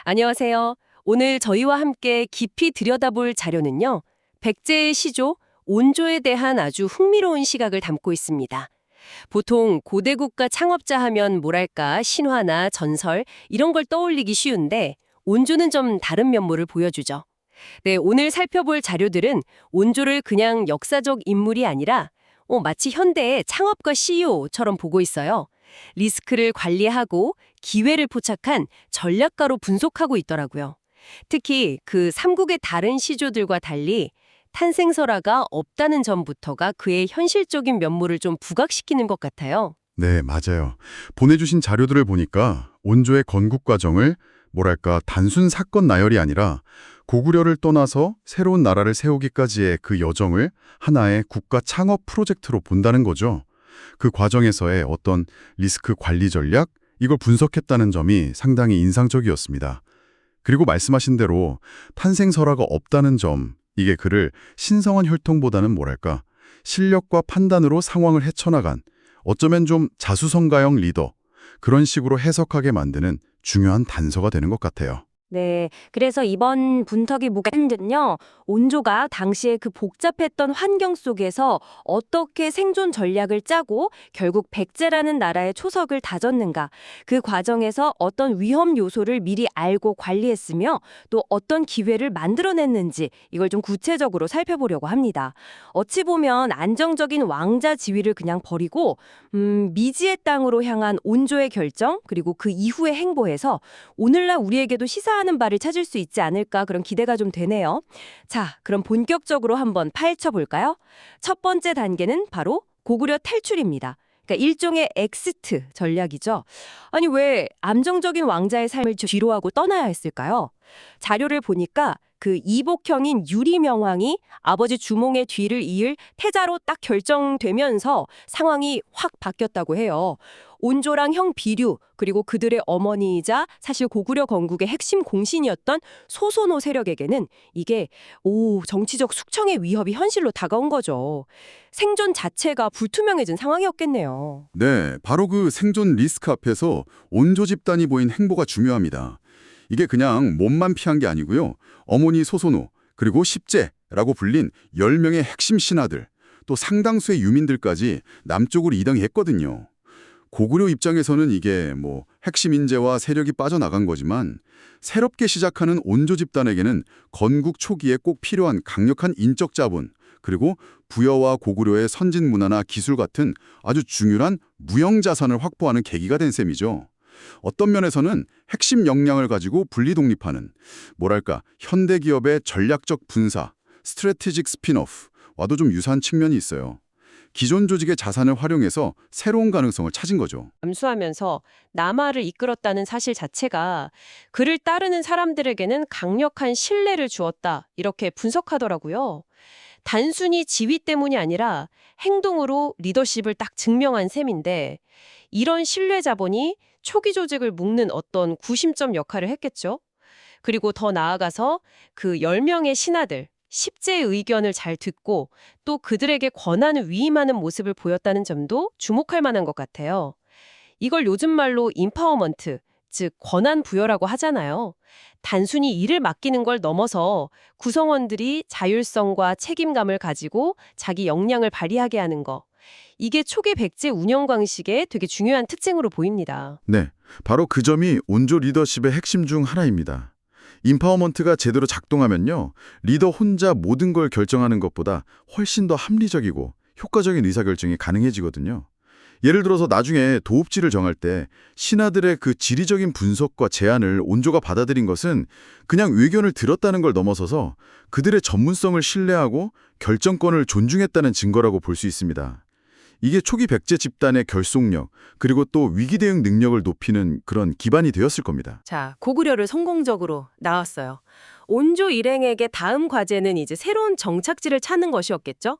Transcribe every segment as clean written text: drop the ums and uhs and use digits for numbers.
안녕하세요. 오늘 저희와 함께 깊이 들여다볼 자료는요. 백제의 시조, 온조에 대한 아주 흥미로운 시각을 담고 있습니다. 보통 고대 국가 창업자 하면 뭐랄까 신화나 전설 이런 걸 떠올리기 쉬운데 온조는 좀 다른 면모를 보여주죠. 네, 오늘 살펴볼 자료들은 온조를 그냥 역사적 인물이 아니라 마치 현대의 창업가 CEO처럼 보고 있어요. 리스크를 관리하고 기회를 포착한 전략가로 분석하고 있더라고요. 특히 그 삼국의 다른 시조들과 달리 탄생설화가 없다는 점부터가 그의 현실적인 면모를 좀 부각시키는 것 같아요. 네, 맞아요. 보내주신 자료들을 보니까 온조의 건국 과정을 뭐랄까 단순 사건 나열이 아니라 고구려를 떠나서 새로운 나라를 세우기까지의 그 여정을 하나의 국가 창업 프로젝트로 본다는 거죠. 그 과정에서의 어떤 리스크 관리 전략, 이걸 분석했다는 점이 상당히 인상적이었습니다. 그리고 말씀하신 대로 탄생설화가 없다는 점, 이게 그를 신성한 혈통보다는 뭐랄까 실력과 판단으로 상황을 헤쳐나간 어쩌면 좀 자수성가형 리더, 그런 식으로 해석하게 만드는 중요한 단서가 되는 것 같아요. 네, 그래서 이번 분석의 목표는요, 온조가 당시에 그 복잡했던 환경 속에서 어떻게 생존 전략을 짜고 결국 백제라는 나라의 초석을 다졌는가, 그 과정에서 어떤 위험 요소를 미리 알고 관리했으며 또 어떤 기회를 만들어냈는지 이걸 좀 구체적으로 살펴보려고 합니다. 어찌 보면 안정적인 왕자 지위를 그냥 버리고 미지의 땅으로 향한 온조의 결정, 그리고 그 이후의 행보에서 오늘날 우리에게도 시사하는 바를 찾을 수 있지 않을까 그런 기대가 좀 되네요. 자, 그럼 본격적으로 한번 파헤쳐 볼까요? 첫 번째 단계는 바로 고구려 탈출입니다. 그러니까 일종의 엑시트 전략이죠. 아니 왜 안정적인 왕자의 삶을 뒤로 하고 떠나야 했을까요? 자료를 보니까 그 이복형인 유리명왕이 아버지 주몽의 뒤를 이을 태자로 딱 결정되면서 상황이 확 바뀌었다고 해요. 온조랑 형 비류, 그리고 그들의 어머니이자 사실 고구려 건국의 핵심 공신이었던 소소노 세력에게는 이게 정치적 숙청의 위협이 현실로 다가온 거죠. 생존 자체가 불투명해진 상황이었겠네요. 네, 바로 그 생존 리스크 앞에서 온조 집단이 보인 행보가 중요합니다. 이게 그냥 몸만 피한 게 아니고요. 어머니 소소노, 그리고 십제라고 불린 10명의 핵심 신하들, 또 상당수의 유민들까지 남쪽으로 이동했거든요. 고구려 입장에서는 이게 핵심 인재와 세력이 빠져나간 거지만 새롭게 시작하는 온조 집단에게는 건국 초기에 꼭 필요한 강력한 인적 자본, 그리고 부여와 고구려의 선진 문화나 기술 같은 아주 중요한 무형 자산을 확보하는 계기가 된 셈이죠. 어떤 면에서는 핵심 역량을 가지고 분리 독립하는, 뭐랄까 현대 기업의 전략적 분사, 스트래티직 스핀오프와도 좀 유사한 측면이 있어요. 기존 조직의 자산을 활용해서 새로운 가능성을 찾은 거죠. 감수하면서 남하를 이끌었다는 사실 자체가 그를 따르는 사람들에게는 강력한 신뢰를 주었다. 이렇게 분석하더라고요. 단순히 지위 때문이 아니라 행동으로 리더십을 딱 증명한 셈인데 이런 신뢰 자본이 초기 조직을 묶는 어떤 구심점 역할을 했겠죠. 그리고 더 나아가서 그 10명의 신하들, 십제의 의견을 잘 듣고 또 그들에게 권한을 위임하는 모습을 보였다는 점도 주목할 만한 것 같아요. 이걸 요즘 말로 임파워먼트, 즉 권한 부여라고 하잖아요. 단순히 일을 맡기는 걸 넘어서 구성원들이 자율성과 책임감을 가지고 자기 역량을 발휘하게 하는 거. 이게 초기 백제 운영 방식의 되게 중요한 특징으로 보입니다. 네, 바로 그 점이 온조 리더십의 핵심 중 하나입니다. 임파워먼트가 제대로 작동하면요, 리더 혼자 모든 걸 결정하는 것보다 훨씬 더 합리적이고 효과적인 의사결정이 가능해지거든요. 예를 들어서 나중에 도읍지를 정할 때 신하들의 그 지리적인 분석과 제안을 온조가 받아들인 것은 그냥 의견을 들었다는 걸 넘어서서 그들의 전문성을 신뢰하고 결정권을 존중했다는 증거라고 볼 수 있습니다. 이게 초기 백제 집단의 결속력, 그리고 또 위기 대응 능력을 높이는 그런 기반이 되었을 겁니다. 자, 고구려를 성공적으로 나왔어요. 온조 일행에게 다음 과제는 이제 새로운 정착지를 찾는 것이었겠죠?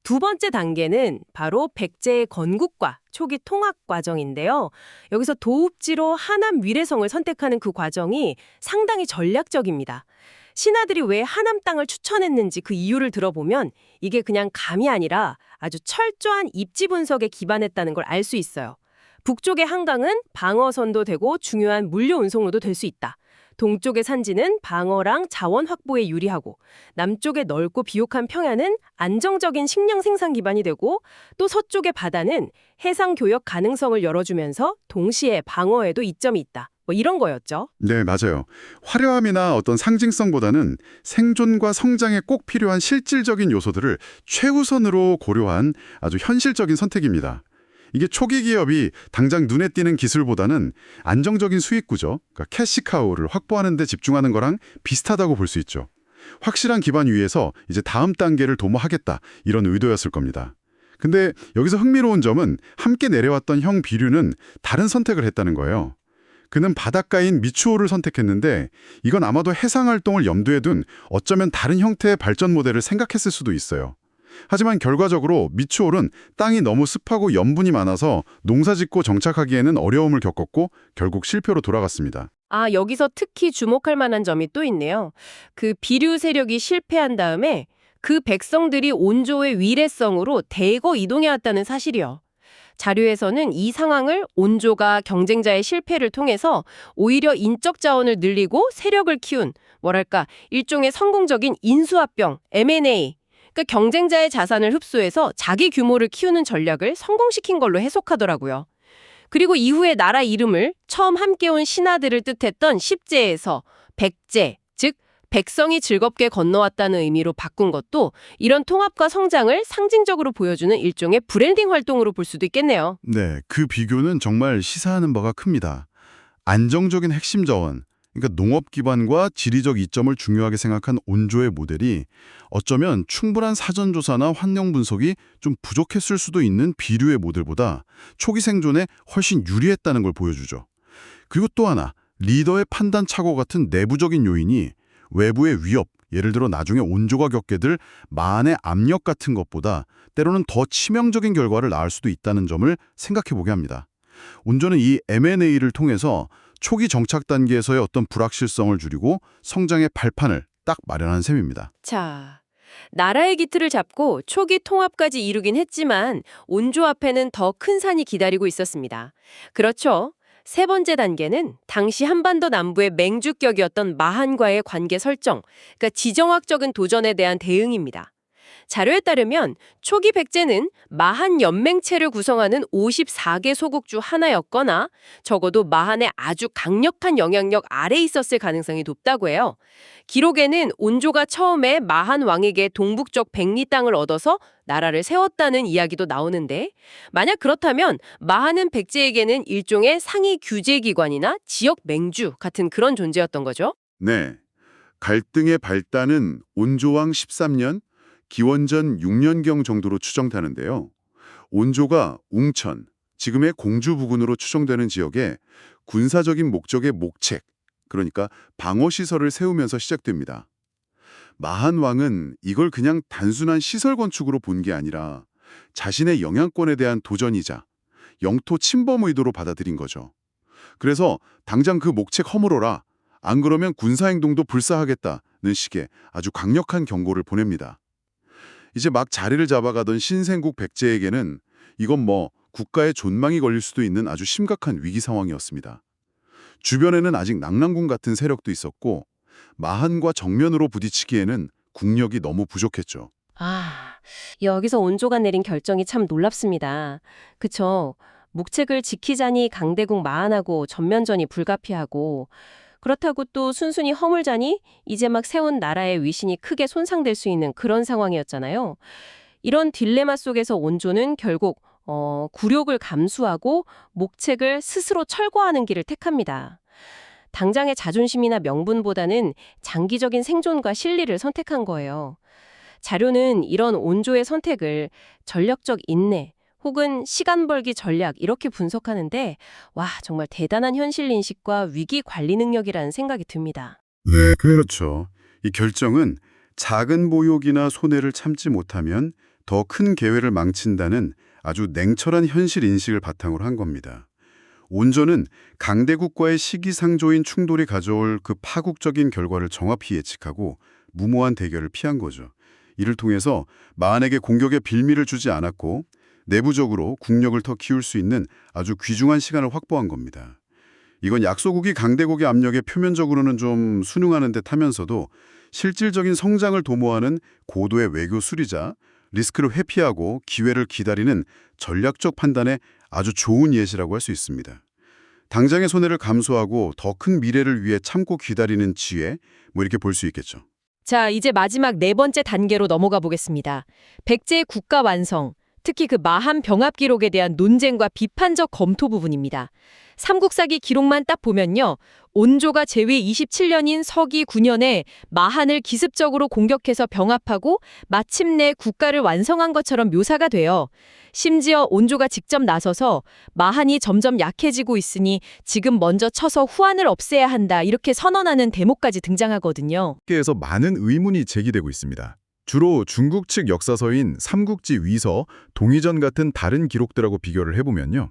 두 번째 단계는 바로 백제의 건국과 초기 통합 과정인데요. 여기서 도읍지로 하남 위례성을 선택하는 그 과정이 상당히 전략적입니다. 신하들이 왜 하남 땅을 추천했는지 그 이유를 들어보면 이게 그냥 감이 아니라 아주 철저한 입지 분석에 기반했다는 걸 알 수 있어요. 북쪽의 한강은 방어선도 되고 중요한 물류 운송로도 될 수 있다. 동쪽의 산지는 방어랑 자원 확보에 유리하고 남쪽의 넓고 비옥한 평야는 안정적인 식량 생산 기반이 되고 또 서쪽의 바다는 해상 교역 가능성을 열어주면서 동시에 방어에도 이점이 있다. 뭐 이런 거였죠. 네, 맞아요. 화려함이나 어떤 상징성보다는 생존과 성장에 꼭 필요한 실질적인 요소들을 최우선으로 고려한 아주 현실적인 선택입니다. 이게 초기 기업이 당장 눈에 띄는 기술보다는 안정적인 수익 구조, 그러니까 캐시카우를 확보하는 데 집중하는 거랑 비슷하다고 볼 수 있죠. 확실한 기반 위에서 이제 다음 단계를 도모하겠다, 이런 의도였을 겁니다. 근데 여기서 흥미로운 점은 함께 내려왔던 형 비류는 다른 선택을 했다는 거예요. 그는 바닷가인 미추홀을 선택했는데 이건 아마도 해상 활동을 염두에 둔 어쩌면 다른 형태의 발전 모델을 생각했을 수도 있어요. 하지만 결과적으로 미추홀은 땅이 너무 습하고 염분이 많아서 농사짓고 정착하기에는 어려움을 겪었고 결국 실패로 돌아갔습니다. 아, 여기서 특히 주목할 만한 점이 또 있네요. 그 비류 세력이 실패한 다음에 그 백성들이 온조의 위례성으로 대거 이동해왔다는 사실이요. 자료에서는 이 상황을 온조가 경쟁자의 실패를 통해서 오히려 인적 자원을 늘리고 세력을 키운 뭐랄까 일종의 성공적인 인수합병, M&A, 그러니까 경쟁자의 자산을 흡수해서 자기 규모를 키우는 전략을 성공시킨 걸로 해석하더라고요. 그리고 이후에 나라 이름을 처음 함께 온 신하들을 뜻했던 십제에서 백제, 즉 백성이 즐겁게 건너왔다는 의미로 바꾼 것도 이런 통합과 성장을 상징적으로 보여주는 일종의 브랜딩 활동으로 볼 수도 있겠네요. 네, 그 비교는 정말 시사하는 바가 큽니다. 안정적인 핵심 자원, 그러니까 농업 기반과 지리적 이점을 중요하게 생각한 온조의 모델이 어쩌면 충분한 사전 조사나 환경 분석이 좀 부족했을 수도 있는 비류의 모델보다 초기 생존에 훨씬 유리했다는 걸 보여주죠. 그리고 또 하나, 리더의 판단 착오 같은 내부적인 요인이 외부의 위협, 예를 들어 나중에 온조가 겪게 될 마한의 압력 같은 것보다 때로는 더 치명적인 결과를 낳을 수도 있다는 점을 생각해보게 합니다. 온조는 이 M&A를 통해서 초기 정착 단계에서의 어떤 불확실성을 줄이고 성장의 발판을 딱 마련한 셈입니다. 자, 나라의 기틀을 잡고 초기 통합까지 이루긴 했지만 온조 앞에는 더 큰 산이 기다리고 있었습니다. 그렇죠. 세 번째 단계는 당시 한반도 남부의 맹주격이었던 마한과의 관계 설정, 그러니까 지정학적인 도전에 대한 대응입니다. 자료에 따르면 초기 백제는 마한 연맹체를 구성하는 54개 소국 중 하나였거나 적어도 마한의 아주 강력한 영향력 아래에 있었을 가능성이 높다고 해요. 기록에는 온조가 처음에 마한 왕에게 동북쪽 백리 땅을 얻어서 나라를 세웠다는 이야기도 나오는데 만약 그렇다면 마한은 백제에게는 일종의 상위 규제기관이나 지역 맹주 같은 그런 존재였던 거죠. 네. 갈등의 발단은 온조왕 13년, 기원전 6년경 정도로 추정되는데요. 온조가 웅천, 지금의 공주 부근으로 추정되는 지역에 군사적인 목적의 목책, 그러니까 방어시설을 세우면서 시작됩니다. 마한 왕은 이걸 그냥 단순한 시설 건축으로 본 게 아니라 자신의 영향권에 대한 도전이자 영토 침범 의도로 받아들인 거죠. 그래서 당장 그 목책 허물어라, 안 그러면 군사행동도 불사하겠다는 식의 아주 강력한 경고를 보냅니다. 이제 막 자리를 잡아가던 신생국 백제에게는 이건 뭐 국가의 존망이 걸릴 수도 있는 아주 심각한 위기 상황이었습니다. 주변에는 아직 낙랑군 같은 세력도 있었고 마한과 정면으로 부딪히기에는 국력이 너무 부족했죠. 아, 여기서 온조가 내린 결정이 참 놀랍습니다. 그쵸? 목책을 지키자니 강대국 마한하고 전면전이 불가피하고 그렇다고 또 순순히 허물자니 이제 막 세운 나라의 위신이 크게 손상될 수 있는 그런 상황이었잖아요. 이런 딜레마 속에서 온조는 결국 굴욕을 감수하고 목책을 스스로 철거하는 길을 택합니다. 당장의 자존심이나 명분보다는 장기적인 생존과 실리를 선택한 거예요. 자료는 이런 온조의 선택을 전략적 인내 혹은 시간 벌기 전략 이렇게 분석하는데 와 정말 대단한 현실 인식과 위기 관리 능력이라는 생각이 듭니다. 네, 그렇죠. 이 결정은 작은 모욕이나 손해를 참지 못하면 더 큰 계획을 망친다는 아주 냉철한 현실 인식을 바탕으로 한 겁니다. 온조는 강대국과의 시기상조인 충돌이 가져올 그 파국적인 결과를 정확히 예측하고 무모한 대결을 피한 거죠. 이를 통해서 마한에게 공격의 빌미를 주지 않았고 내부적으로 국력을 더 키울 수 있는 아주 귀중한 시간을 확보한 겁니다. 이건 약소국이 강대국의 압력에 표면적으로는 좀 순응하는 듯 하면서도 실질적인 성장을 도모하는 고도의 외교 수리자, 리스크를 회피하고 기회를 기다리는 전략적 판단에 아주 좋은 예시라고 할 수 있습니다. 당장의 손해를 감수하고 더 큰 미래를 위해 참고 기다리는 지혜, 뭐 이렇게 볼 수 있겠죠. 자, 이제 마지막 네 번째 단계로 넘어가 보겠습니다. 백제의 국가 완성, 특히 그 마한 병합 기록에 대한 논쟁과 비판적 검토 부분입니다. 삼국사기 기록만 딱 보면요. 온조가 제위 27년인 서기 9년에 마한을 기습적으로 공격해서 병합하고 마침내 국가를 완성한 것처럼 묘사가 돼요. 심지어 온조가 직접 나서서 마한이 점점 약해지고 있으니 지금 먼저 쳐서 후한을 없애야 한다 이렇게 선언하는 대목까지 등장하거든요. 에서 많은 의문이 제기되고 있습니다. 주로 중국 측 역사서인 삼국지 위서, 동의전 같은 다른 기록들하고 비교를 해보면요.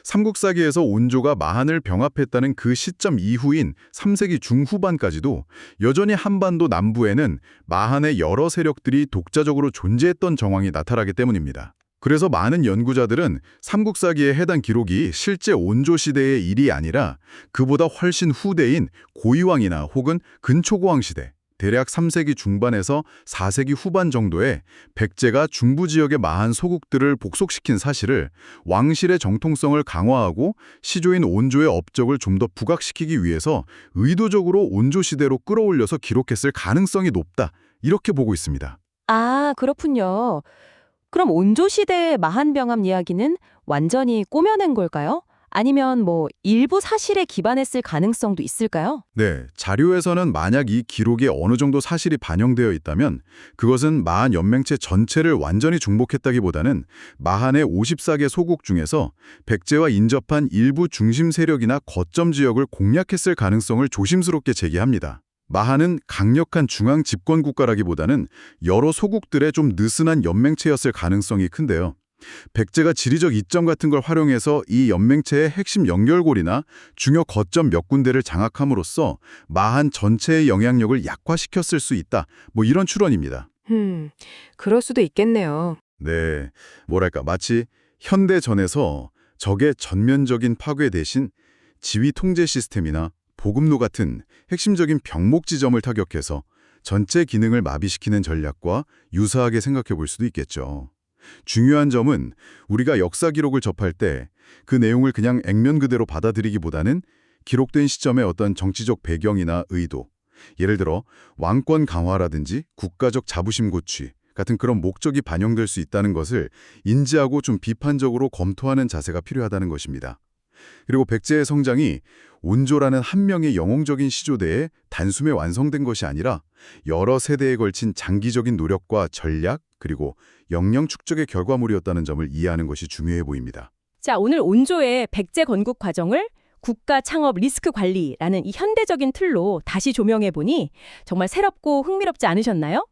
삼국사기에서 온조가 마한을 병합했다는 그 시점 이후인 3세기 중후반까지도 여전히 한반도 남부에는 마한의 여러 세력들이 독자적으로 존재했던 정황이 나타나기 때문입니다. 그래서 많은 연구자들은 삼국사기의 해당 기록이 실제 온조 시대의 일이 아니라 그보다 훨씬 후대인 고이왕이나 혹은 근초고왕 시대, 대략 3세기 중반에서 4세기 후반 정도에 백제가 중부 지역의 마한 소국들을 복속시킨 사실을 왕실의 정통성을 강화하고 시조인 온조의 업적을 좀 더 부각시키기 위해서 의도적으로 온조 시대로 끌어올려서 기록했을 가능성이 높다, 이렇게 보고 있습니다. 아, 그렇군요. 그럼 온조 시대의 마한병합 이야기는 완전히 꾸며낸 걸까요? 아니면 일부 사실에 기반했을 가능성도 있을까요? 네, 자료에서는 만약 이 기록에 어느 정도 사실이 반영되어 있다면 그것은 마한 연맹체 전체를 완전히 중복했다기보다는 마한의 54개 소국 중에서 백제와 인접한 일부 중심 세력이나 거점 지역을 공략했을 가능성을 조심스럽게 제기합니다. 마한은 강력한 중앙 집권 국가라기보다는 여러 소국들의 좀 느슨한 연맹체였을 가능성이 큰데요. 백제가 지리적 이점 같은 걸 활용해서 이 연맹체의 핵심 연결고리나 중요 거점 몇 군데를 장악함으로써 마한 전체의 영향력을 약화시켰을 수 있다, 이런 추론입니다. 그럴 수도 있겠네요. 네, 마치 현대전에서 적의 전면적인 파괴 대신 지휘 통제 시스템이나 보급로 같은 핵심적인 병목 지점을 타격해서 전체 기능을 마비시키는 전략과 유사하게 생각해 볼 수도 있겠죠. 중요한 점은 우리가 역사 기록을 접할 때 그 내용을 그냥 액면 그대로 받아들이기보다는 기록된 시점의 어떤 정치적 배경이나 의도, 예를 들어 왕권 강화라든지 국가적 자부심 고취 같은 그런 목적이 반영될 수 있다는 것을 인지하고 좀 비판적으로 검토하는 자세가 필요하다는 것입니다. 그리고 백제의 성장이 온조라는 한 명의 영웅적인 시조대에 단숨에 완성된 것이 아니라 여러 세대에 걸친 장기적인 노력과 전략, 그리고 역량 축적의 결과물이었다는 점을 이해하는 것이 중요해 보입니다. 자, 오늘 온조의 백제 건국 과정을 국가 창업 리스크 관리라는 이 현대적인 틀로 다시 조명해보니 정말 새롭고 흥미롭지 않으셨나요?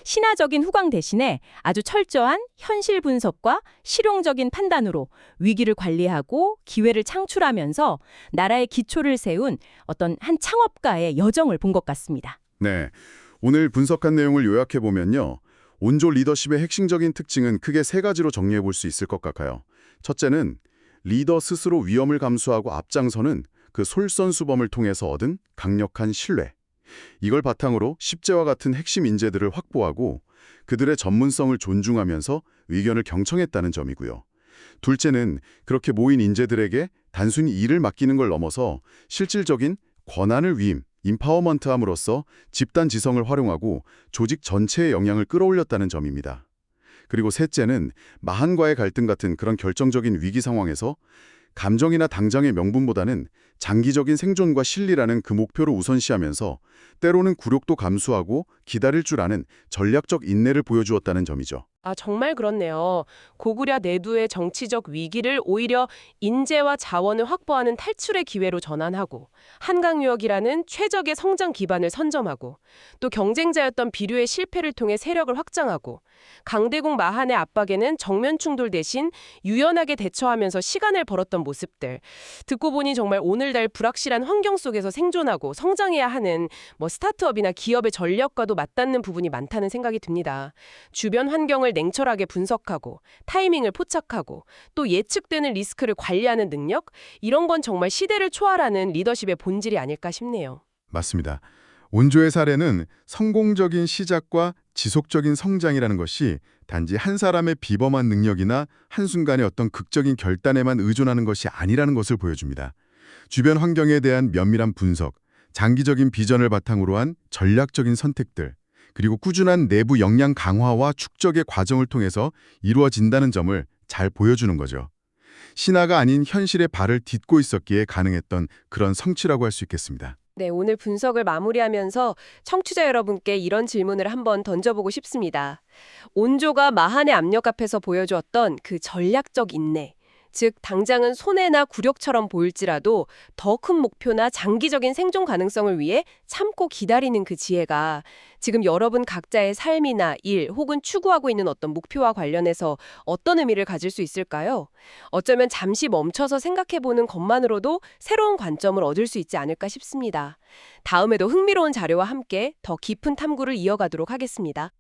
신화적인 후광 대신에 아주 철저한 현실 분석과 실용적인 판단으로 위기를 관리하고 기회를 창출하면서 나라의 기초를 세운 어떤 한 창업가의 여정을 본 것 같습니다. 네, 오늘 분석한 내용을 요약해보면요. 온조 리더십의 핵심적인 특징은 크게 세 가지로 정리해 볼 수 있을 것 같아요. 첫째는 리더 스스로 위험을 감수하고 앞장서는 그 솔선수범을 통해서 얻은 강력한 신뢰. 이걸 바탕으로 십제와 같은 핵심 인재들을 확보하고 그들의 전문성을 존중하면서 의견을 경청했다는 점이고요. 둘째는 그렇게 모인 인재들에게 단순히 일을 맡기는 걸 넘어서 실질적인 권한을 위임, 임파워먼트함으로써 집단 지성을 활용하고 조직 전체의 영향을 끌어올렸다는 점입니다. 그리고 셋째는 마한과의 갈등 같은 그런 결정적인 위기 상황에서 감정이나 당장의 명분보다는 장기적인 생존과 실리라는 그 목표를 우선시하면서 때로는 굴욕도 감수하고 기다릴 줄 아는 전략적 인내를 보여주었다는 점이죠. 아, 정말 그렇네요. 고구려 내두의 정치적 위기를 오히려 인재와 자원을 확보하는 탈출의 기회로 전환하고 한강유역이라는 최적의 성장 기반을 선점하고 또 경쟁자였던 비류의 실패를 통해 세력을 확장하고 강대국 마한의 압박에는 정면 충돌 대신 유연하게 대처하면서 시간을 벌었던 모습들. 듣고 보니 정말 오늘날 불확실한 환경 속에서 생존하고 성장해야 하는 스타트업이나 기업의 전략과도 맞닿는 부분이 많다는 생각이 듭니다. 주변 환경을 냉철하게 분석하고 타이밍을 포착하고 또 예측되는 리스크를 관리하는 능력, 이런 건 정말 시대를 초월하는 리더십의 본질이 아닐까 싶네요. 맞습니다. 온조의 사례는 성공적인 시작과 지속적인 성장이라는 것이 단지 한 사람의 비범한 능력이나 한순간의 어떤 극적인 결단에만 의존하는 것이 아니라는 것을 보여줍니다. 주변 환경에 대한 면밀한 분석, 장기적인 비전을 바탕으로 한 전략적인 선택들, 그리고 꾸준한 내부 역량 강화와 축적의 과정을 통해서 이루어진다는 점을 잘 보여주는 거죠. 신화가 아닌 현실의 발을 딛고 있었기에 가능했던 그런 성취라고 할 수 있겠습니다. 네, 오늘 분석을 마무리하면서 청취자 여러분께 이런 질문을 한번 던져보고 싶습니다. 온조가 마한의 압력 앞에서 보여주었던 그 전략적 인내, 즉 당장은 손해나 굴욕처럼 보일지라도 더 큰 목표나 장기적인 생존 가능성을 위해 참고 기다리는 그 지혜가 지금 여러분 각자의 삶이나 일 혹은 추구하고 있는 어떤 목표와 관련해서 어떤 의미를 가질 수 있을까요? 어쩌면 잠시 멈춰서 생각해보는 것만으로도 새로운 관점을 얻을 수 있지 않을까 싶습니다. 다음에도 흥미로운 자료와 함께 더 깊은 탐구를 이어가도록 하겠습니다.